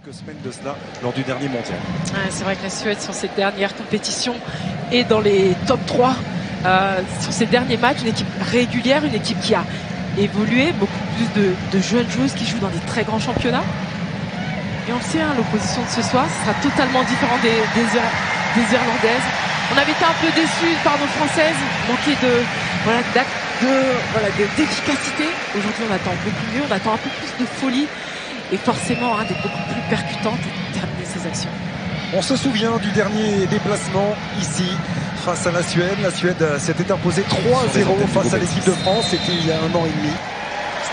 Quelques semaines de cela lors du dernier mondial. C'est vrai que la Suède, sur cette dernière compétition, est dans les top 3. Sur ces derniers matchs, une équipe régulière, une équipe qui a évolué, beaucoup plus de jeunes joueuses qui jouent dans des très grands championnats. Et on le sait, l'opposition de ce soir sera totalement différente des Irlandaises. On avait été un peu déçus par nos Françaises, manqué d'efficacité. Aujourd'hui, on attend beaucoup mieux, on attend un peu plus de folie et forcément d'être beaucoup plus percutante et de terminer ses actions. On se souvient du dernier déplacement ici face à la Suède. La Suède s'était imposée 3-0 face à l'équipe de France. C'était il y a 1 an et demi.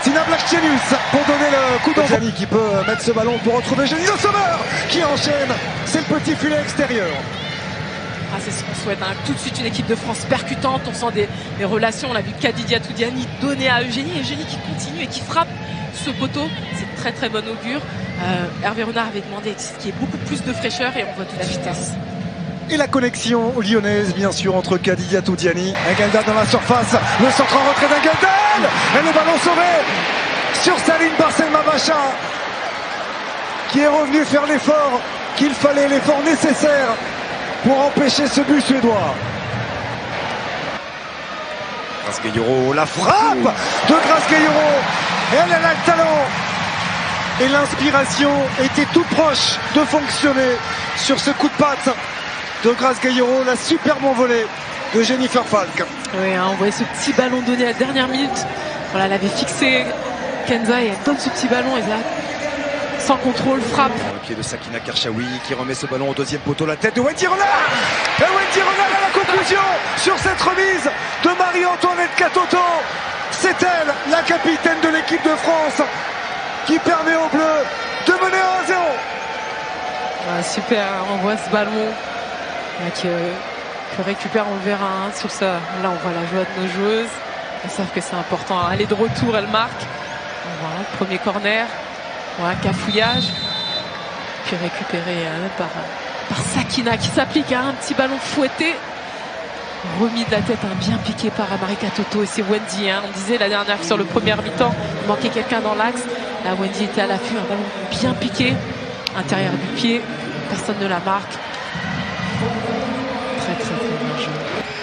Stina Blackstenius pour donner le coup d'envoi. Qui peut mettre ce ballon pour retrouver Jenny Le Sommer qui enchaîne. C'est le petit filet extérieur. C'est ce qu'on souhaite. Tout de suite une équipe de France percutante. On sent des relations. On a vu Kadidia Toudiani donner à Eugénie. Eugénie qui continue et qui frappe ce poteau. C'est très très bon augure. Hervé Renard avait demandé qu'il y ait beaucoup plus de fraîcheur et on voit toute la vitesse. Et la connexion lyonnaise, bien sûr, entre Kadidia Toudiani. Engeldahl dans la surface. Le centre en retrait d'Engeldahl. Et le ballon sauvé sur sa ligne par Selma Bacha, qui est revenu faire l'effort qu'il fallait, l'effort nécessaire pour empêcher ce but suédois. Grace Gayoro, la frappe de Grace Gayoro. Elle a le talent. Et l'inspiration était tout proche de fonctionner sur ce coup de patte de Grace Gayoro, la superbe envolée de Jennifer Falk. Oui, on voyait ce petit ballon donné à la dernière minute. Voilà, elle avait fixé Kenza et elle donne ce petit ballon et là, sans contrôle, frappe. Le pied de Sakina Karchaoui qui remet ce ballon au deuxième poteau, la tête de Wendy Renard. Et Wendy Renard à la conclusion sur cette remise de Marie-Antoinette Katoto. C'est elle, la capitaine de l'équipe de France, qui permet aux Bleus de mener 1-0. Super, on voit ce ballon qui récupère, on le verra sur ça. Là, on voit la joie de nos joueuses. Elles savent que c'est important. Elle est de retour, elle marque. Voilà, le premier corner. Voilà, cafouillage. Puis récupéré par Sakina qui s'applique à un petit ballon fouetté. Remis de la tête, bien piqué par Marika Toto. Et c'est Wendy. On disait la dernière sur le premier mi-temps, il manquait quelqu'un dans l'axe. Là, Wendy était à l'affût, un ballon bien piqué. Intérieur du pied. Personne ne la marque. Très très bien joué.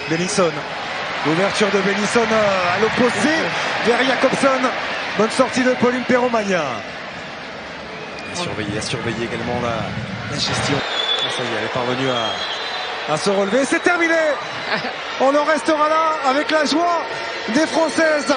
Bennison. L'ouverture de Bennison à l'opposé vers Jacobson. Bonne sortie de Pauline Perromagna. À surveiller également la gestion. Ça y est, elle est parvenue à se relever. C'est terminé. On en restera là avec la joie des Françaises